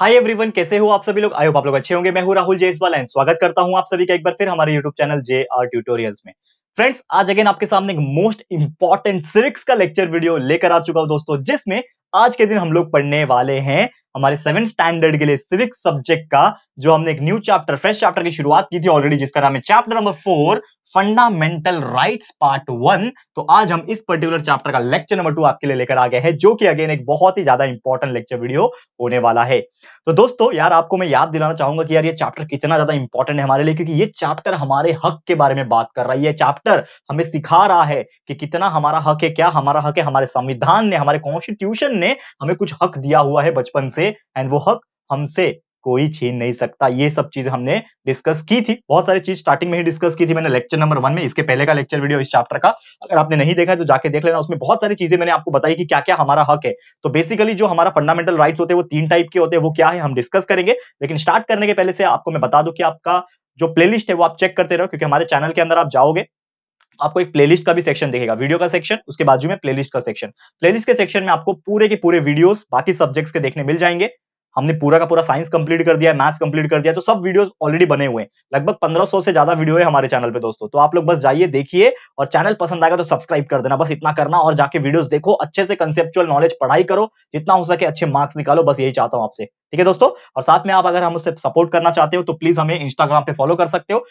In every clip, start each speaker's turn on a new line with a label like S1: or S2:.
S1: Hi everyone, कैसे हो आप सभी लोग। आई होप आप लोग अच्छे होंगे। मैं हूं राहुल जयसवाल एंड स्वागत करता हूं आप सभी का एक बार फिर हमारे यूट्यूब चैनल JR ट्यूटोरियल्स में। फ्रेंड्स, आज अगेन आपके सामने एक मोस्ट इंपॉर्टेंट सिविक्स का लेक्चर वीडियो लेकर आ चुका हूं दोस्तों, जिसमें आज के दिन हम लोग पढ़ने वाले हैं हमारे 7th स्टैंडर्ड के लिए सिविक्स सब्जेक्ट का, जो हमने एक न्यू चैप्टर, फ्रेश चैप्टर की शुरुआत की थी ऑलरेडी, जिसका नाम है chapter number 4 fundamental rights part 1। तो आज हम इस पर्टिकुलर चैप्टर का लेक्चर नंबर 2 आपके लिए लेकर आ गए हैं, जो कि अगेन एक बहुत ही ज्यादा इंपॉर्टेंट लेक्चर वीडियो होने वाला है। तो दोस्तों यार, आपको मैं याद दिलाना चाहूंगा कि यार ये चैप्टर कितना ज्यादा इंपॉर्टेंट है हमारे लिए, क्योंकि ये चैप्टर हमारे हक के बारे में बात कर रहा है। ये चैप्टर हमें सिखा रहा है कि कितना हमारा हक है, क्या हमारा हक है। हमारे संविधान ने, हमारे कॉन्स्टिट्यूशन ने हमें कुछ हक दिया हुआ है बचपन से, एंड वो हक हमसे कोई छीन नहीं सकता। ये सब चीजें हमने डिस्कस की थी, बहुत सारी चीज स्टार्टिंग में ही डिस्कस की थी मैंने लेक्चर नंबर 1 में। इसके पहले का लेक्चर वीडियो इस चैप्टर का अगर आपने नहीं देखा है तो जाके देख लेना। उसमें बहुत सारी चीजें मैंने आपको बताई कि क्या क्या हमारा हक है। तो बेसिकली जो हमारा फंडामेंटल राइट्स होते हैं वो 3 टाइप के होते हैं। वो क्या है हम डिस्कस करेंगे, लेकिन स्टार्ट करने के पहले से आपको मैं बता दूं कि आपका जो प्लेलिस्ट है वो आप चेक करते रहो, क्योंकि हमारे चैनल के अंदर आप जाओगे तो आपको एक प्लेलिस्ट का भी सेक्शन दिखेगा, वीडियो का सेक्शन, उसके बाजू में प्लेलिस्ट का सेक्शन। प्लेलिस्ट के सेक्शन में आपको पूरे के पूरे वीडियोस बाकी सब्जेक्ट्स के देखने मिल जाएंगे। हमने पूरा का पूरा साइंस कंप्लीट कर दिया है, मैथ्स कंप्लीट कर दिया है, तो सब वीडियोस ऑलरेडी बने हुए हैं। लगभग 1500 से ज्यादा वीडियो है हमारे चैनल पे दोस्तों। तो आप लोग बस जाइए, देखिए, और चैनल पसंद आएगा तो सब्सक्राइब कर देना, बस इतना करना। और जाके वीडियोस देखो, अच्छे से कंसेप्चुअल नॉलेज पढ़ाई करो, जितना हो सके अच्छे मार्क्स निकालो, बस यही चाहता हूं आपसे। ठीक है दोस्तों। और साथ में आप अगर हम उससे सपोर्ट करना चाहते हो तो प्लीज हमें इंस्टाग्राम पे फॉलो कर सकते हो।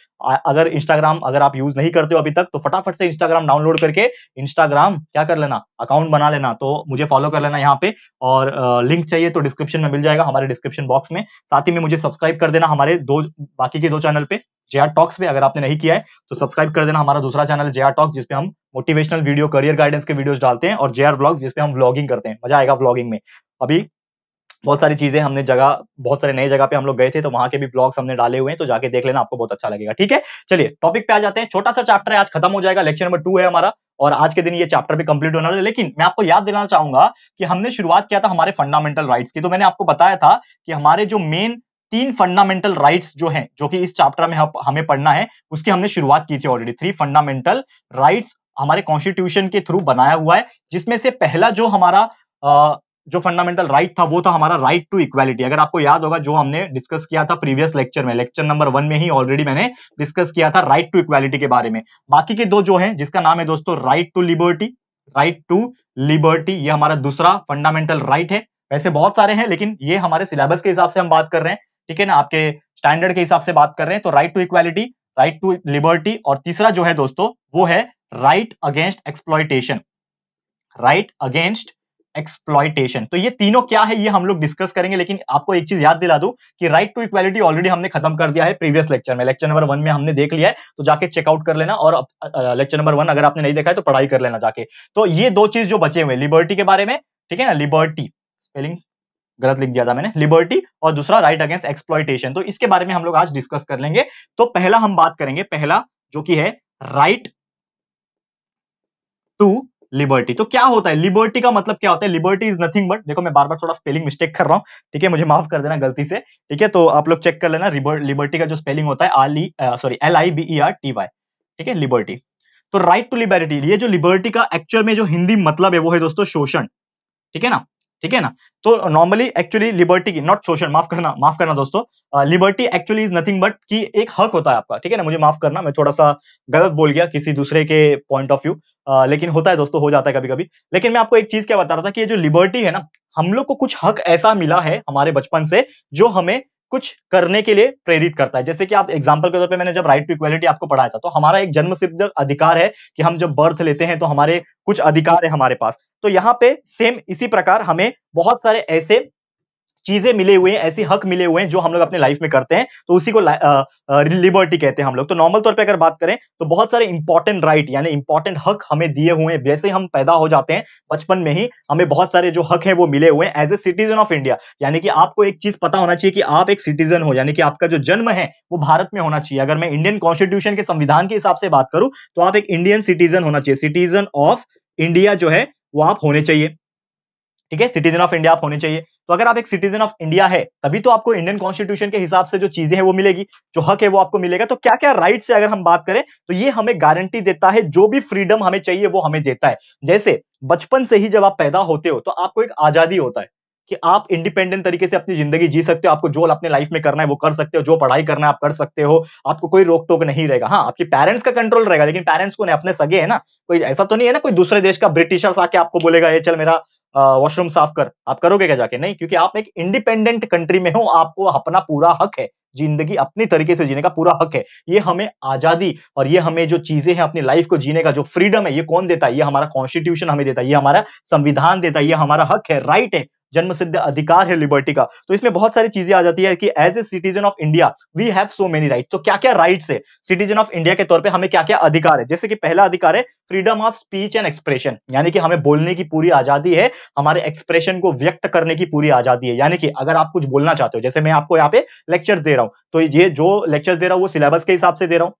S1: अगर इंस्टाग्राम अगर आप यूज नहीं करते हो अभी तक, तो फटाफट से इंस्टाग्राम डाउनलोड करके इंस्टाग्राम क्या कर लेना, अकाउंट बना लेना। तो मुझे फॉलो कर लेना यहाँ पे, और लिंक चाहिए तो डिस्क्रिप्शन में मिल जाएगा, हमारे डिस्क्रिप्शन बॉक्स में। साथ ही में मुझे सब्सक्राइब कर देना हमारे बाकी के 2 चैनल पे, JR टॉक्स पे। अगर आपने नहीं किया है तो सब्सक्राइब कर देना हमारा दूसरा चैनल JR टॉक्स, जिसपे हम मोटिवेशनल वीडियो, करियर गाइडेंस के वीडियोस डालते हैं, और JR व्लॉग्स, जिसपे हम व्लॉगिंग करते हैं। मजा आएगा व्लॉगिंग में। अभी बहुत सारी चीजें हमने जगह, बहुत सारे नए जगह पे हम लोग गए थे, तो वहां के भी ब्लॉग्स हमने डाले हुए हैं, तो जाके देख लेना, आपको बहुत अच्छा लगेगा। ठीक है, चलिए टॉपिक पे आ जाते हैं। छोटा सा चैप्टर है, आज खत्म हो जाएगा, लेक्चर नंबर 2 है हमारा, और आज के दिन ये चैप्टर भी कंप्लीट होना है। लेकिन मैं आपको याद दिलाना चाहूंगा कि हमने शुरुआत किया था हमारे फंडामेंटल राइट्स की। तो मैंने आपको बताया था कि हमारे जो मेन 3 फंडामेंटल राइट्स जो हैं, जो कि इस चैप्टर में हमें पढ़ना है, उसकी हमने शुरुआत की थी ऑलरेडी। 3 फंडामेंटल राइट्स हमारे कॉन्स्टिट्यूशन के थ्रू बनाया हुआ है, जिसमें से पहला जो हमारा जो फंडामेंटल राइट था वो था हमारा राइट टू इक्वालिटी। अगर आपको याद होगा, जो हमने डिस्कस किया था प्रीवियस लेक्चर में, लेक्चर नंबर 1 में ही ऑलरेडी मैंने डिस्कस किया था राइट टू इक्वालिटी के बारे में। बाकी के 2 जो हैं, जिसका नाम है दोस्तों right to liberty, right to liberty, ये हमारा दूसरा फंडामेंटल राइट है। वैसे बहुत सारे हैं, लेकिन ये हमारे सिलेबस के हिसाब से हम बात कर रहे हैं, ठीक है ना, आपके स्टैंडर्ड के हिसाब से बात कर रहे हैं। तो right to equality, right to liberty, और तीसरा जो है दोस्तों वो है right against exploitation, right against exploitation. तो ये तीनों क्या है ये हम लोग डिस्कस करेंगे, लेकिन आपको एक चीज याद दिला दूं कि राइट टू इक्वालिटी ऑलरेडी हमने खत्म कर दिया है प्रीवियस लेक्चर में, लेक्चर नंबर 1 में हमने देख लिया है, तो जाके चेकआउट कर लेना। और लेक्चर नंबर 1 अगर आपने नहीं देखा है तो पढ़ाई कर लेना जाके। तो ये 2 चीज जो बचे हुए, लिबर्टी के बारे में, ठीक है ना, लिबर्टी, स्पेलिंग गलत लिख दिया था मैंने, लिबर्टी, और दूसरा राइट अगेंस्ट एक्सप्लॉयटेशन। तो इसके बारे में हम लोग आज डिस्कस कर लेंगे। तो पहला हम बात करेंगे, पहला जो कि है राइट टू लिबर्टी। तो क्या होता है लिबर्टी का मतलब, क्या होता है? लिबर्टी इज नथिंग बट, देखो मैं बार बार थोड़ा स्पेलिंग मिस्टेक कर रहा हूं, ठीक है, मुझे माफ कर देना गलती से। ठीक है, तो आप लोग चेक कर लेना, लिबर्टी का जो स्पेलिंग होता है LIBERTY, ठीक है, लिबर्टी। तो राइट टू लिबर्टी, ये जो लिबर्टी का एक्चुअल में जो हिंदी मतलब है वो है दोस्तों शोषण, ठीक है ना, ठीक है ना। तो नॉर्मली एक्चुअली लिबर्टी की, नॉट शोषण, माफ करना दोस्तों, liberty actually is nothing but कि एक हक होता है आपका, ठीक है ना। मुझे माफ करना, मैं थोड़ा सा गलत बोल गया किसी दूसरे के पॉइंट ऑफ व्यू, लेकिन होता है दोस्तों, हो जाता है कभी कभी। लेकिन मैं आपको एक चीज क्या बता रहा था कि ये जो लिबर्टी है ना, हम लोग को कुछ हक ऐसा मिला है हमारे बचपन से, जो हमें कुछ करने के लिए प्रेरित करता है। जैसे कि आप एग्जांपल के तौर पे, मैंने जब राइट टू इक्वालिटी आपको पढ़ाया था, तो हमारा एक जन्मसिद्ध अधिकार है कि हम जब बर्थ लेते हैं तो हमारे कुछ अधिकार है हमारे पास। तो यहाँ पे सेम इसी प्रकार हमें बहुत सारे ऐसे चीजें मिले हुए हैं, ऐसे हक मिले हुए हैं जो हम लोग अपने लाइफ में करते हैं, तो उसी को लिबर्टी कहते हैं हम लोग। तो नॉर्मल तौर पे अगर बात करें तो बहुत सारे इंपॉर्टेंट राइट यानी इंपॉर्टेंट हक हमें दिए हुए हैं। जैसे हम पैदा हो जाते हैं बचपन में ही, हमें बहुत सारे जो हक हैं वो मिले हुए हैं as a citizen of India. यानी कि आपको एक चीज पता होना चाहिए कि आप एक सिटीजन हो, यानी कि आपका जो जन्म है वो भारत में होना चाहिए। अगर मैं इंडियन कॉन्स्टिट्यूशन के संविधान के हिसाब से बात करूं तो आप एक इंडियन सिटीजन होना चाहिए, सिटीजन ऑफ इंडिया जो है वो आप होने चाहिए, ठीक है, सिटीजन ऑफ इंडिया आप होने चाहिए। तो अगर आप एक सिटीजन ऑफ इंडिया है तभी तो आपको इंडियन कॉन्स्टिट्यूशन के हिसाब से जो चीजें हैं वो मिलेगी, जो हक है वो आपको मिलेगा। तो क्या क्या राइट्स है अगर हम बात करें तो ये हमें गारंटी देता है, जो भी फ्रीडम हमें चाहिए वो हमें देता है। जैसे बचपन से ही जब आप पैदा होते हो तो आपको एक आजादी होता है, कि आप इंडिपेंडेंट तरीके से अपनी जिंदगी जी सकते हो, आपको जो अपने लाइफ में करना है वो कर सकते हो, जो पढ़ाई करना है आप कर सकते हो, आपको कोई रोक टोक नहीं रहेगा। हाँ, आपके पेरेंट्स का कंट्रोल रहेगा, लेकिन पेरेंट्स को नहीं, अपने सगे है ना, कोई ऐसा तो नहीं है ना कोई दूसरे देश का ब्रिटिशर्स आके आपको बोलेगा ये चल मेरा वॉशरूम साफ कर, आप करोगे क्या जाके? नहीं, क्योंकि आप एक इंडिपेंडेंट कंट्री में हो, आपको अपना पूरा हक है, जिंदगी अपनी तरीके से जीने का पूरा हक है। ये हमें आजादी और ये हमें जो चीजें हैं अपनी लाइफ को जीने का जो फ्रीडम है, ये कौन देता है? ये हमारा कॉन्स्टिट्यूशन हमें देता है, ये हमारा संविधान देता है, ये हमारा हक है, राइट है, जन्म सिद्ध अधिकार है लिबर्टी का। तो इसमें बहुत सारी चीजें आ जाती है कि as a citizen of India we have so many right. तो क्या क्या राइट्स है सिटीजन ऑफ इंडिया के तौर पे, हमें क्या क्या अधिकार है? जैसे कि पहला अधिकार है freedom of speech and expression, यानी कि हमें बोलने की पूरी आजादी है, हमारे एक्सप्रेशन को व्यक्त करने की पूरी आजादी है। यानी कि अगर आप कुछ बोलना चाहते हो, जैसे मैं आपको यहाँ पे लेक्चर दे रहा हूं, तो ये जो लेक्चर दे रहा हूं वो सिलेबस के हिसाब से दे रहा हूं,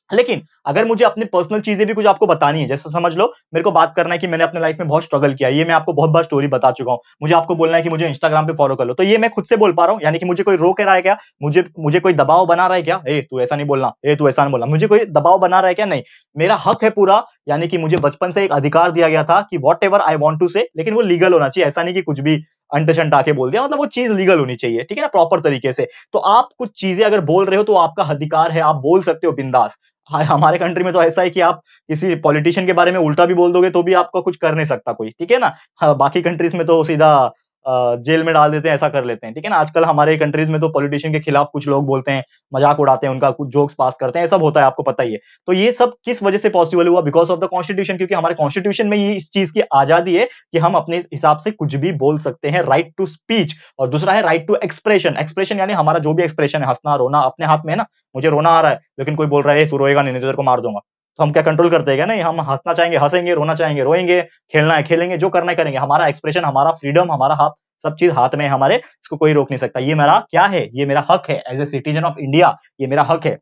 S1: लेकिन अगर मुझे अपनी पर्सनल चीजें भी कुछ आपको बतानी है, जैसे समझ लो मेरे को बात करना है कि मैंने अपने लाइफ में बहुत स्ट्रगल किया है, ये मैं आपको बहुत बार स्टोरी बता चुका हूं, मुझे आपको बोलना है कि मुझे इंस्टाग्राम पे फॉलो कर लो, तो ये मैं खुद से बोल पा रहा हूं, यानी कि मुझे कोई रोक रहा है क्या? मुझे मुझे कोई दबाव बना रहा है क्या? ए तू ऐसा नहीं बोलना, ए तू ऐसा नहीं बोलना, मुझे कोई दबाव बना रहा है क्या? नहीं, मेरा हक है पूरा, यानी कि मुझे बचपन से एक अधिकार दिया गया था कि whatever I want to say, लेकिन वो लीगल होना चाहिए, ऐसा नहीं कि कुछ भी अंट शंट आके बोल दिया, मतलब वो चीज लीगल होनी चाहिए, ठीक है ना, प्रॉपर तरीके से। तो आप कुछ चीजें अगर बोल रहे हो तो आपका अधिकार है, आप बोल सकते हो बिंदास। हाँ, हमारे कंट्री में तो ऐसा है कि आप किसी पॉलिटिशियन के बारे में उल्टा भी बोल दोगे तो भी आपको कुछ कर नहीं सकता कोई, ठीक है ना? हाँ, बाकी कंट्रीज में तो सीधा जेल में डाल देते हैं, ऐसा कर लेते हैं, ठीक है ना? आजकल हमारे कंट्रीज में तो पॉलिटिशियन के खिलाफ कुछ लोग बोलते हैं, मजाक उड़ाते हैं, उनका कुछ जोक्स पास करते हैं, ये सब होता है, आपको पता ही है। तो ये सब किस वजह से पॉसिबल हुआ? बिकॉज़ ऑफ द कॉन्स्टिट्यूशन, क्योंकि हमारे कॉन्स्टिट्यूशन में ये इस चीज की आजादी है कि हम अपने हिसाब से कुछ भी बोल सकते हैं, राइट टू स्पीच। और दूसरा है राइट टू एक्सप्रेशन। एक्सप्रेशन यानी हमारा जो भी एक्सप्रेशन है, हंसना, रोना अपने हाथ में है ना। मुझे रोना आ रहा है, लेकिन कोई बोल रहा है, "ए, तू रोएगा नहीं, नहीं तो तेरे को मार दूंगा।" तो हम क्या कंट्रोल करते हैं क्या? नहीं, हम हंसना चाहेंगे हंसेंगे, रोना चाहेंगे रोएंगे, खेलना है खेलेंगे, जो करना है करेंगे। हमारा एक्सप्रेशन, हमारा फ्रीडम, हमारा हाथ, सब चीज हाथ में है हमारे, इसको कोई रोक नहीं सकता। ये मेरा क्या है? ये मेरा हक है, as a citizen of India ये मेरा हक है।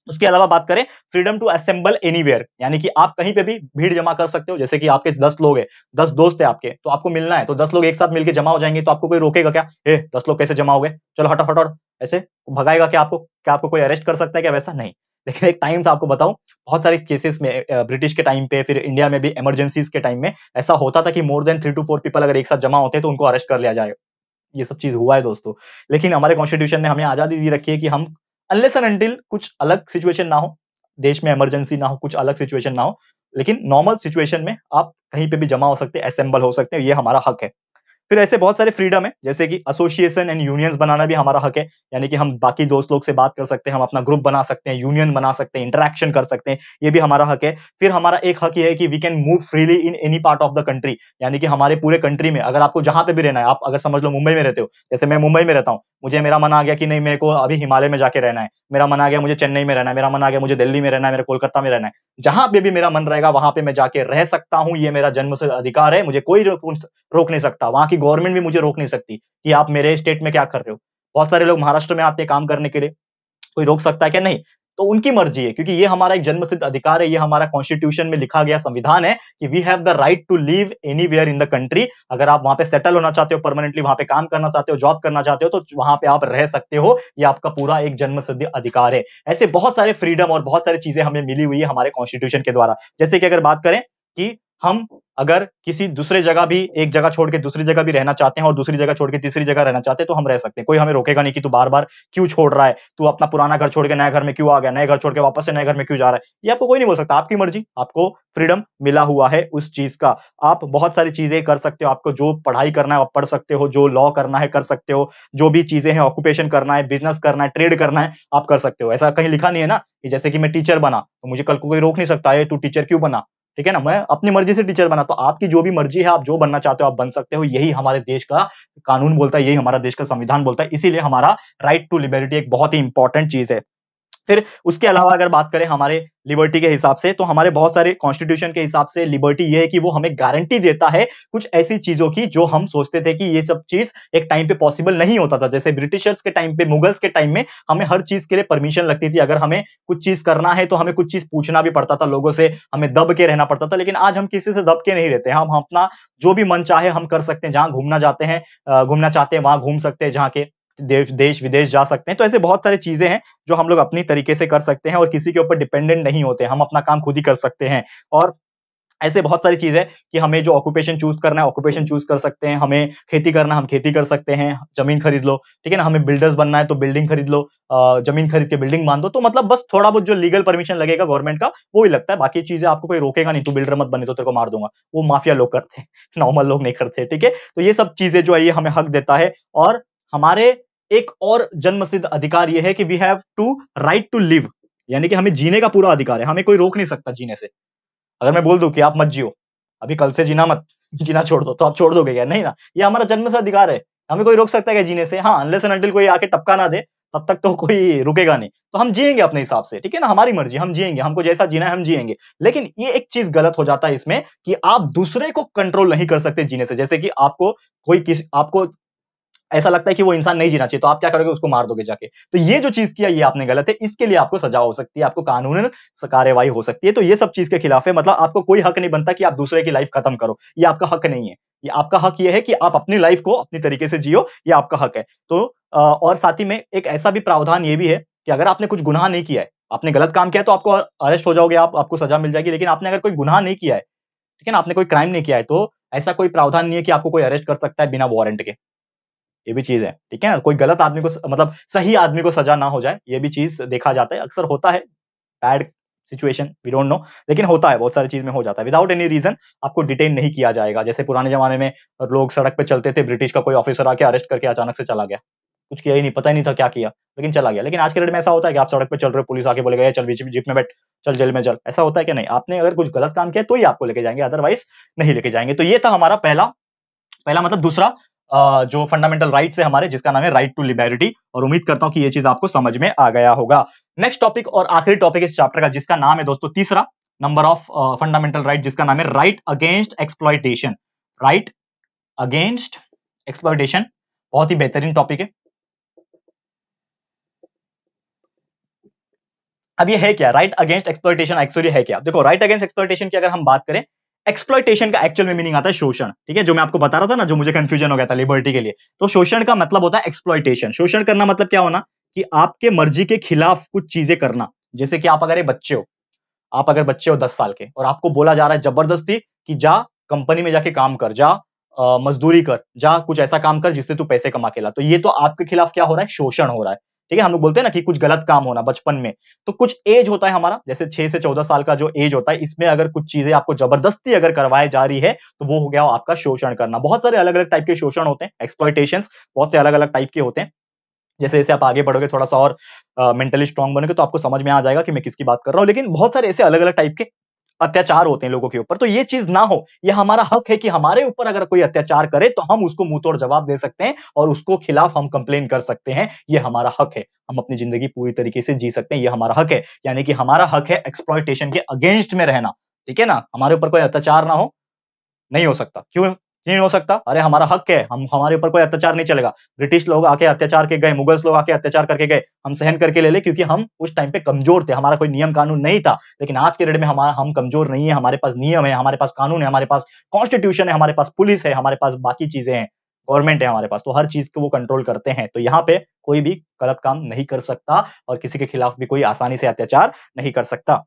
S1: उसके अलावा बात करें फ्रीडम टू असेंबल एनीवेयर, यानी कि आप कहीं पे भी भीड़ जमा कर सकते हो। जैसे कि आपके 10 लोग हैं, 10 दोस्त है आपके, तो आपको मिलना है, तो 10 लोग एक साथ मिलके जमा हो जाएंगे, तो आपको कोई रोकेगा क्या? ए 10 लोग कैसे जमा हो गए, चलो हटो हटो हटो। ऐसे भगाएगा क्या आपको? क्या आपको कोई अरेस्ट कर सकता है क्या? वैसा नहीं। लेकिन एक टाइम था, आपको बताऊं, बहुत सारे केसेस में ब्रिटिश के टाइम पे, फिर इंडिया में भी इमरजेंसीज के टाइम में ऐसा होता था कि मोर देन 3 to 4 पीपल अगर एक साथ जमा होते हैं तो उनको अरेस्ट कर लिया जाए। ये सब चीज हुआ है दोस्तों। लेकिन हमारे कॉन्स्टिट्यूशन ने हमें आजादी दी रखी है कि हम अनलेस एंड अनटिल कुछ अलग सिचुएशन ना हो, देश में इमरजेंसी ना हो, कुछ अलग सिचुएशन ना हो, लेकिन नॉर्मल सिचुएशन में आप कहीं पे भी जमा हो सकते हैं, असेंबल हो सकते हैं, ये हमारा हक है। फिर ऐसे बहुत सारे फ्रीडम है, जैसे कि एसोसिएशन एंड यूनियंस बनाना भी हमारा हक है, यानी कि हम बाकी दोस्त लोग से बात कर सकते हैं, हम अपना ग्रुप बना सकते हैं, यूनियन बना सकते हैं, इंटरेक्शन कर सकते हैं, ये भी हमारा हक है। फिर हमारा एक हक ये है कि we can move freely in any part of the country, यानी कि हमारे पूरे कंट्री में अगर आपको जहां पे भी रहना है, आप अगर समझ लो मुंबई में रहते हो, जैसे मैं मुंबई में रहता हूँ, मुझे मेरा मन आ गया कि नहीं मेरे को अभी हिमालय में जाके रहना है, मेरा मन आ गया मुझे चेन्नई में रहना है, मेरा मन आ गया मुझे दिल्ली में रहना है, मेरे कोलकाता में रहना है, जहां पे भी मेरा मन रहेगा वहां पे मैं जाके रह सकता हूँ, ये मेरा जन्म से अधिकार है, मुझे कोई रोक नहीं सकता, वहां की गवर्नमेंट भी मुझे रोक नहीं सकती कि आप मेरे स्टेट में क्या कर रहे हो। बहुत सारे लोग महाराष्ट्र में आते हैं काम करने के लिए, कोई रोक सकता है क्या? नहीं। तो उनकी मर्जी है, क्योंकि ये हमारा एक जन्मसिद्ध अधिकार है, ये हमारा कॉन्स्टिट्यूशन में लिखा गया संविधान है कि we have the right to live anywhere in the country. अगर आप वहां पे सेटल होना चाहते हो, परमानेंटली वहां पे काम करना चाहते हो, जॉब करना चाहते हो, तो वहां पे आप रह सकते हो, ये आपका पूरा एक जन्मसिद्ध अधिकार है। ऐसे बहुत सारे फ्रीडम और बहुत सारी चीजें हमें मिली हुई है हमारे कॉन्स्टिट्यूशन के द्वारा। जैसे कि अगर बात करें कि हम अगर किसी दूसरे जगह भी, एक जगह छोड़ के दूसरी जगह भी रहना चाहते हैं और दूसरी जगह छोड़ के तीसरी जगह रहना चाहते हैं, तो हम रह सकते हैं, कोई हमें रोकेगा नहीं कि तू बार बार क्यों छोड़ रहा है, तू अपना पुराना घर छोड़ के नए घर में क्यों आ गया, नए घर छोड़ के वापस से नए घर में क्यों जा रहा है, ये आपको कोई नहीं बोल सकता, आपकी मर्जी, आपको फ्रीडम मिला हुआ है उस चीज का। आप बहुत सारी चीजें कर सकते हो, आपको जो पढ़ाई करना है आप पढ़ सकते हो, जो लॉ करना है कर सकते हो, जो भी चीजें हैं, ऑक्यूपेशन करना है, बिजनेस करना है, ट्रेड करना है, आप कर सकते हो। ऐसा कहीं लिखा नहीं है ना कि जैसे कि मैं टीचर बना तो मुझे कल को कोई रोक नहीं सकता है, तू टीचर क्यों बना, ठीक है ना, मैं अपनी मर्जी से टीचर बना। तो आपकी जो भी मर्जी है, आप जो बनना चाहते हो आप बन सकते हो, यही हमारे देश का कानून बोलता है, यही हमारा देश का संविधान बोलता है, इसीलिए हमारा राइट टू लिबर्टी एक बहुत ही इंपॉर्टेंट चीज है। फिर उसके अलावा अगर बात करें हमारे लिबर्टी के हिसाब से, तो हमारे बहुत सारे कॉन्स्टिट्यूशन के हिसाब से लिबर्टी ये है कि वो हमें गारंटी देता है कुछ ऐसी चीजों की जो हम सोचते थे कि ये सब चीज एक टाइम पे पॉसिबल नहीं होता था। जैसे ब्रिटिशर्स के टाइम पे, मुगल्स के टाइम में हमें हर चीज के लिए परमिशन लगती थी, अगर हमें कुछ चीज करना है तो हमें कुछ चीज पूछना भी पड़ता था लोगों से, हमें दब के रहना पड़ता था। लेकिन आज हम किसी से दब के नहीं रहते, हम अपना जो भी मन चाहे हम कर सकते हैं, जहां घूमना जाते हैं, घूमना चाहते हैं वहां घूम सकते हैं, जहां के देश विदेश जा सकते हैं। तो ऐसे बहुत सारी चीजें हैं जो हम लोग अपनी तरीके से कर सकते हैं और किसी के ऊपर डिपेंडेंट नहीं होते, हम अपना काम खुद ही कर सकते हैं। और ऐसे बहुत सारी चीज है कि हमें जो ऑक्यूपेशन चूज करना है ऑक्यूपेशन चूज कर सकते हैं, हमें खेती करना हम खेती कर सकते हैं, जमीन खरीद लो, ठीक है ना, हमें बिल्डर्स बनना है तो बिल्डिंग खरीद लो, जमीन खरीद के बिल्डिंग बांध दो। तो मतलब बस थोड़ा बहुत जो लीगल परमिशन लगेगा गवर्नमेंट का वो ही लगता है, बाकी चीजें आपको कोई रोकेगा नहीं, तू बिल्डर मत बने तो तेरे को मार दूंगा, वो माफिया लोग करते हैं नॉर्मल लोग नहीं करते, ठीक है। तो ये सब चीजें जो है ये हमें हक देता है। और हमारे एक और जन्मसिद्ध अधिकार ये है कि we have to right to live, यानी कि हमें जीने का पूरा अधिकार है, हमें कोई रोक नहीं सकता जीने से। अगर मैं बोल दूं कि आप मत जियो, अभी कल से जीना मत, जीना छोड़ दो, तो आप छोड़ दोगे क्या? नहीं ना, ये हमारा जन्म से अधिकार है, हमें कोई रोक सकता है क्या जीने से? हाँ, अनलेस एंड अनटिल कोई आके टपका ना दे, तब तक तो कोई रुकेगा नहीं। तो हम जिएंगे अपने हिसाब से, ठीक है ना, हमारी मर्जी, हम जिएंगे, हमको जैसा जीना है हम जिएंगे। लेकिन ये एक चीज गलत हो जाता है इसमें कि आप दूसरे को कंट्रोल नहीं कर सकते जीने से। जैसे कि आपको कोई किसी आपको ऐसा लगता है कि वो इंसान नहीं जीना चाहिए, तो आप क्या करोगे? उसको मार दोगे जाके। तो ये जो चीज किया ये आपने गलत है, इसके लिए आपको सजा हो सकती है, आपको कानूनन कार्यवाही हो सकती है। तो ये सब चीज के खिलाफ है, मतलब आपको कोई हक नहीं बनता कि आप दूसरे की लाइफ खत्म करो, ये आपका हक नहीं है। ये आपका हक ये है कि आप अपनी लाइफ को अपनी तरीके से जियो, ये आपका हक है। तो और साथ ही में एक ऐसा भी प्रावधान ये भी है कि अगर आपने कुछ गुनाह नहीं किया है, आपने गलत काम किया है, तो आपको अरेस्ट हो जाओगे, आपको सजा मिल जाएगी। लेकिन आपने अगर कोई गुनाह नहीं किया है, ठीक है ना, आपने कोई क्राइम नहीं किया है, तो ऐसा कोई प्रावधान नहीं है कि आपको कोई अरेस्ट कर सकता है बिना वारंट के। ये भी चीज है, ठीक है ना, कोई गलत आदमी को मतलब सही आदमी को सजा ना हो जाए, ये भी चीज देखा जाता है, अक्सर होता है, bad situation we don't know, लेकिन होता है, बहुत सारी चीज में हो जाता है। विदाउट एनी रीजन आपको डिटेन नहीं किया जाएगा। जैसे पुराने जमाने में लोग सड़क पे चलते थे, ब्रिटिश का कोई ऑफिसर आके अरेस्ट करके अचानक से चला गया, कुछ किया ही नहीं, पता ही नहीं था क्या किया, लेकिन चला गया। लेकिन आज के डेट में ऐसा होता है कि आप सड़क पे चल रहे हो, पुलिस आके बोलेगा, "ये चल जीप में बैठ, चल जेल में चल", ऐसा होता है कि नहीं? आपने अगर कुछ गलत काम किया तो ही आपको लेके जाएंगे, अदरवाइज नहीं लेके जाएंगे। तो ये था हमारा पहला पहला मतलब दूसरा जो फंडामेंटल राइट्स है हमारे, जिसका नाम है राइट टू लिबर्टी, और उम्मीद करता हूं कि ये चीज आपको समझ में आ गया होगा। नेक्स्ट टॉपिक और आखिरी टॉपिक इस चैप्टर का, जिसका नाम है दोस्तों तीसरा नंबर ऑफ फंडामेंटल राइट, जिसका नाम है right against exploitation. Right against exploitation, बहुत ही बेहतरीन टॉपिक है। अब ये है क्या राइट अगेंस्ट एक्सप्लॉइटेशन? एक्चुअली है क्या? देखो, राइट अगेंस्ट एक्सप्लॉइटेशन की अगर हम बात करें, एक्सप्लॉइटेशन का एक्चुअल में मीनिंग आता है शोषण, ठीक है, जो मैं आपको बता रहा था ना, जो मुझे कंफ्यूजन हो गया था लिबर्टी के लिए। तो शोषण का मतलब होता है एक्सप्लॉइटेशन। शोषण करना मतलब क्या होना कि आपके मर्जी के खिलाफ कुछ चीजें करना। जैसे कि आप अगर बच्चे हो, आप अगर बच्चे हो 10 साल के, और आपको बोला जा रहा है जबरदस्ती कि जा कंपनी में जाके काम कर, जा मजदूरी कर, जा कुछ ऐसा काम कर जिससे तू पैसे कमा के ला, तो ये तो आपके खिलाफ क्या हो रहा है? शोषण हो रहा है, ठीक है। हम लोग बोलते हैं ना कि कुछ गलत काम होना बचपन में, तो कुछ एज होता है हमारा, जैसे 6 से 14 साल का जो एज होता है, इसमें अगर कुछ चीजें आपको जबरदस्ती अगर करवाई जा रही है, तो वो हो गया आपका शोषण करना। बहुत सारे अलग अलग टाइप के शोषण होते हैं, एक्सप्लॉइटेशंस बहुत से अलग अलग टाइप के होते हैं। जैसे जैसे आप आगे बढ़ोगे, थोड़ा सा और मेंटली स्ट्रांग बनोगे, तो आपको समझ में आ जाएगा कि मैं किसकी बात कर रहा हूं। लेकिन बहुत सारे ऐसे अलग अलग टाइप के अत्याचार होते हैं लोगों के ऊपर, तो ये चीज ना हो, ये हमारा हक है कि हमारे ऊपर अगर कोई अत्याचार करे तो हम उसको मुंह तोड़ जवाब दे सकते हैं और उसको खिलाफ हम कंप्लेन कर सकते हैं। ये हमारा हक है, हम अपनी जिंदगी पूरी तरीके से जी सकते हैं, ये हमारा हक है। यानी कि हमारा हक है एक्सप्लॉइटेशन के अगेंस्ट में रहना, ठीक है ना, हमारे ऊपर कोई अत्याचार ना हो, नहीं हो सकता। क्यों नहीं हो सकता? अरे हमारा हक है, हम हमारे ऊपर कोई अत्याचार नहीं चलेगा। ब्रिटिश लोग आके अत्याचार के गए, मुगल्स लोग आके अत्याचार करके गए, हम सहन करके ले ले, क्योंकि हम उस टाइम पे कमजोर थे, हमारा कोई नियम कानून नहीं था। लेकिन आज के डेट में हमारा हम कमजोर नहीं है, हमारे पास नियम है, हमारे पास कानून है, हमारे पास कॉन्स्टिट्यूशन है, हमारे पास पुलिस है, हमारे पास बाकी चीजें हैं, गवर्नमेंट है हमारे पास, तो हर चीज को वो कंट्रोल करते हैं। तो यहाँ पे कोई भी गलत काम नहीं कर सकता और किसी के खिलाफ भी कोई आसानी से अत्याचार नहीं कर सकता।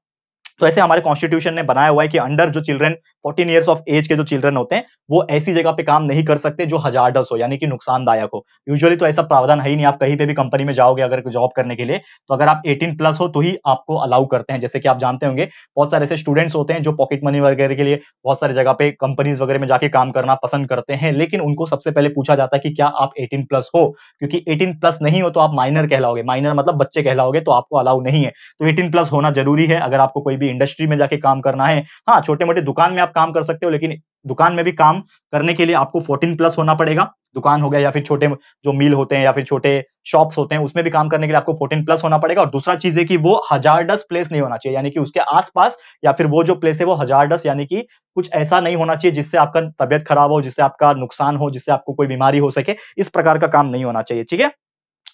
S1: तो ऐसे हमारे कॉन्स्टिट्यूशन ने बनाया हुआ है कि अंडर जो चिल्ड्रन 14 इयर्स ऑफ एज के जो चिल्ड्रन होते हैं, वो ऐसी जगह पे काम नहीं कर सकते जो हजार्डस हो, यानी कि नुकसानदायक हो। यूजुअली तो ऐसा प्रावधान है ही नहीं, आप कहीं पे भी कंपनी में जाओगे अगर जॉब करने के लिए, तो अगर आप 18 प्लस हो तो ही आपको अलाउ करते हैं। जैसे कि आप जानते होंगे, बहुत सारे ऐसे स्टूडेंट्स होते हैं जो पॉकेट मनी वगैरह के लिए बहुत सारी जगह पे कंपनीज वगैरह में जाके काम करना पसंद करते हैं, लेकिन उनको सबसे पहले पूछा जाता है कि क्या आप 18 प्लस हो, क्योंकि 18 प्लस नहीं हो तो आप माइनर कहलाओगे, माइनर मतलब बच्चे कहलाओगे, तो आपको अलाउ नहीं है। तो 18 प्लस होना जरूरी है अगर आपको कोई भी इंडस्ट्री में जाके काम करना है। हाँ, छोटे-मोटे दुकान में आप काम कर सकते हो, लेकिन दुकान में भी काम करने के लिए आपको 14 प्लस होना पड़ेगा। दुकान हो गया या फिर छोटे जो मिल होते हैं या फिर छोटे शॉप्स होते हैं, उसमें भी काम करने के लिए आपको 14 प्लस होना पड़ेगा। और दूसरा चीज है कि वो हजार्डस प्लेस नहीं होना चाहिए, यानी कि उसके आसपास या फिर वो जो प्लेस है वो हजार्डस, यानी कि कुछ ऐसा नहीं होना चाहिए जिससे आपका तबियत खराब हो, जिससे आपका नुकसान हो, जिससे आपको कोई बीमारी हो सके, इस प्रकार का काम नहीं होना चाहिए, ठीक है।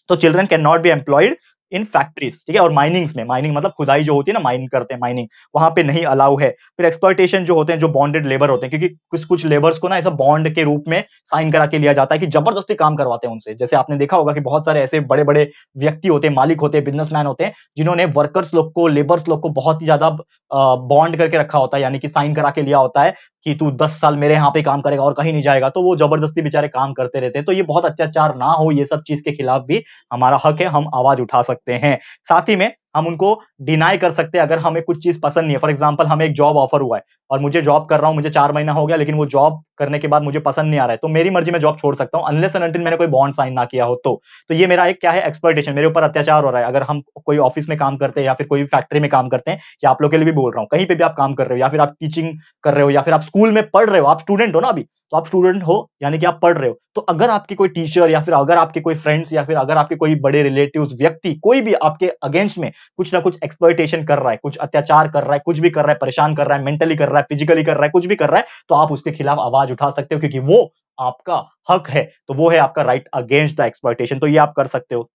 S1: तो children can not be employed in factories, ठीक है, और माइनिंग्स में, माइनिंग मतलब खुदाई जो होती है ना, माइन करते हैं, माइनिंग, वहां पे नहीं अलाउ है। फिर एक्सप्लॉइटेशन जो होते हैं, जो बॉन्डेड लेबर होते हैं, क्योंकि कुछ कुछ लेबर्स को ना ऐसा बॉन्ड के रूप में साइन करा के लिया जाता है कि जबरदस्ती काम करवाते हैं उनसे। जैसे आपने देखा होगा कि बहुत सारे ऐसे बड़े बड़े व्यक्ति होते हैं, मालिक होते हैं, बिजनेसमैन होते हैं, जिन्होंने वर्कर्स लोग को, लेबर्स लोग को बहुत ही ज्यादा बॉन्ड करके रखा होता है, यानी कि साइन करा के लिया होता है कि तू 10 साल मेरे यहाँ पे काम करेगा और कहीं नहीं जाएगा। तो वो जबरदस्ती बेचारे काम करते रहते हैं। तो ये बहुत अत्याचार ना हो, ये सब चीज के खिलाफ भी हमारा हक है, हम आवाज उठा सकते हैं। साथ ही में हम उनको डिनाई कर सकते हैं अगर हमें कुछ चीज पसंद नहीं है। फॉर एग्जांपल, हमें एक जॉब ऑफर हुआ है और मुझे जॉब कर रहा हूं, मुझे 4 महीना हो गया, लेकिन वो जॉब करने के बाद मुझे पसंद नहीं आ रहा है, तो मेरी मर्जी में जॉब छोड़ सकता हूं, अनलेस एंड अनटिल मैंने कोई बॉन्ड साइन ना किया हो। तो ये मेरा एक क्या है, एक्सप्लॉइटेशन, मेरे ऊपर अत्याचार हो रहा है। अगर हम कोई ऑफिस में काम करते हैं या फिर कोई फैक्ट्री में काम करते हैं, या आप लोग के लिए भी बोल रहा हूं, कहीं पे भी आप काम कर रहे हो, या फिर आप टीचिंग कर रहे हो, या फिर आप स्कूल में पढ़ रहे हो, आप स्टूडेंट हो ना अभी, तो आप स्टूडेंट हो यानी कि आप पढ़ रहे हो। तो अगर आपके कोई टीचर, या फिर अगर आपके कोई फ्रेंड्स, या फिर अगर आपके कोई बड़े रिलेटिव्स, व्यक्ति, कोई भी आपके अगेंस्ट में कुछ ना कुछ एक्सप्लॉइटेशन कर रहा है, कुछ अत्याचार कर रहा है, कुछ भी कर रहा है, परेशान कर रहा है, मेंटली कर रहा है, फिजिकली कर रहा है, कुछ भी कर रहा है, तो आप उसके खिलाफ आवाज उठा सकते हो, क्योंकि वो आपका हक है। तो वो है आपका राइट अगेंस्ट द एक्सप्लॉइटेशन। तो ये आप कर सकते हो,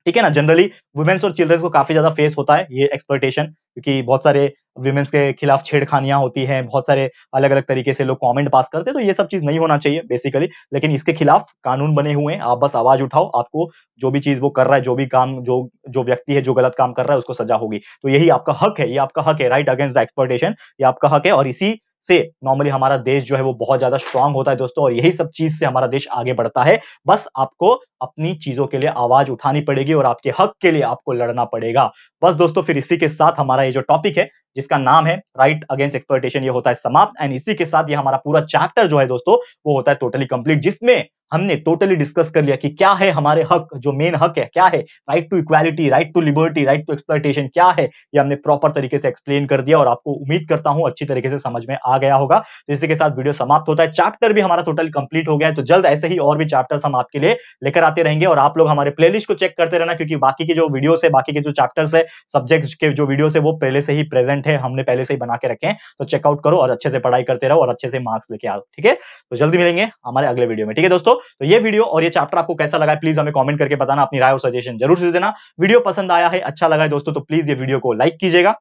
S1: ठीक है ना। जनरली वुमेन्स और चिल्ड्रंस को काफी ज्यादा फेस होता है ये एक्सप्लॉइटेशन, क्योंकि बहुत सारे वुमेन्स के खिलाफ छेड़खानियां होती हैं, बहुत सारे अलग अलग तरीके से लोग कमेंट पास करते हैं। तो ये सब चीज नहीं होना चाहिए बेसिकली, लेकिन इसके खिलाफ कानून बने हुए हैं, आप बस आवाज उठाओ, आपको जो भी चीज वो कर रहा है, जो भी काम, जो जो व्यक्ति है जो गलत काम कर रहा है, उसको सजा होगी। तो यही आपका हक है, ये आपका हक है, राइट अगेंस्ट द एक्सप्लॉइटेशन, ये आपका हक है। और इसी से नॉर्मली हमारा देश जो है वो बहुत ज्यादा स्ट्रांग होता है दोस्तों, और यही सब चीज से हमारा देश आगे बढ़ता है। बस आपको अपनी चीजों के लिए आवाज उठानी पड़ेगी और आपके हक के लिए आपको लड़ना पड़ेगा। बस दोस्तों, फिर इसी के साथ हमारा ये जो टॉपिक है, जिसका नाम है राइट अगेंस्ट एक्सप्लॉइटेशन, ये होता है समाप्त। एंड इसी के साथ ये हमारा पूरा चैप्टर जो है दोस्तों, वो होता है टोटली कंप्लीट, जिसमें हमने टोटली डिस्कस कर लिया कि क्या है हमारे हक, जो मेन हक है क्या है, right to equality, right to liberty, right to exploitation क्या है, ये हमने प्रॉपर तरीके से एक्सप्लेन कर दिया, और आपको उम्मीद करता हूं अच्छी तरीके से समझ में आ गया होगा। तो इसी के साथ वीडियो समाप्त होता है, चैप्टर भी हमारा टोटली कंप्लीट हो गया है। तो जल्द ऐसे ही और भी चैप्टर्स हम आपके लिए लेकर आते रहेंगे, और आप लोग हमारे प्लेलिस्ट को चेक करते रहना, क्योंकि बाकी की जो वीडियोस है, बाकी के जो चैप्टर्स है, सब्जेक्ट्स के जो वीडियोस है, वो पहले से ही प्रेजेंट है, हमने पहले से ही बना के रखे हैं। तो चेकआउट करो और अच्छे से पढ़ाई करते रहो और अच्छे से मार्क्स लेके आओ, ठीक है। तो जल्दी मिलेंगे हमारे अगले वीडियो में, ठीक है दोस्तों। तो ये वीडियो और ये चैप्टर आपको कैसा लगा है, प्लीज हमें कमेंट करके बताना, अपनी राय और सजेशन जरूर से देना। वीडियो पसंद आया है, अच्छा लगा है दोस्तों, तो प्लीज ये वीडियो को लाइक कीजिएगा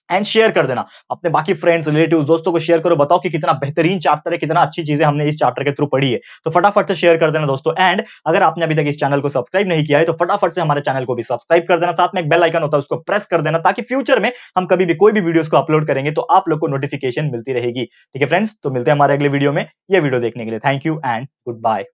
S1: एंड शेयर कर देना अपने बाकी फ्रेंड्स, रिलेटिव्स, दोस्तों को शेयर करो, बताओ कि कितना बेहतरीन चैप्टर है, कितना अच्छी चीजें हमने इस चैप्टर के थ्रू पढ़ी है। तो फटाफट से शेयर कर देना दोस्तों। एंड अगर आपने अभी तक इस चैनल को सब्सक्राइब नहीं किया है, तो फटाफट से हमारे चैनल को भी सब्सक्राइब कर देना, साथ में एक बेल आइकन होता है उसको प्रेस कर देना, ताकि फ्यूचर में हम कभी भी कोई भी वीडियोस को अपलोड करेंगे तो आप लोग को नोटिफिकेशन मिलती रहेगी, ठीक है फ्रेंड्स। तो मिलते हैं हमारे अगले वीडियो में। ये वीडियो देखने के लिए thank you and good bye.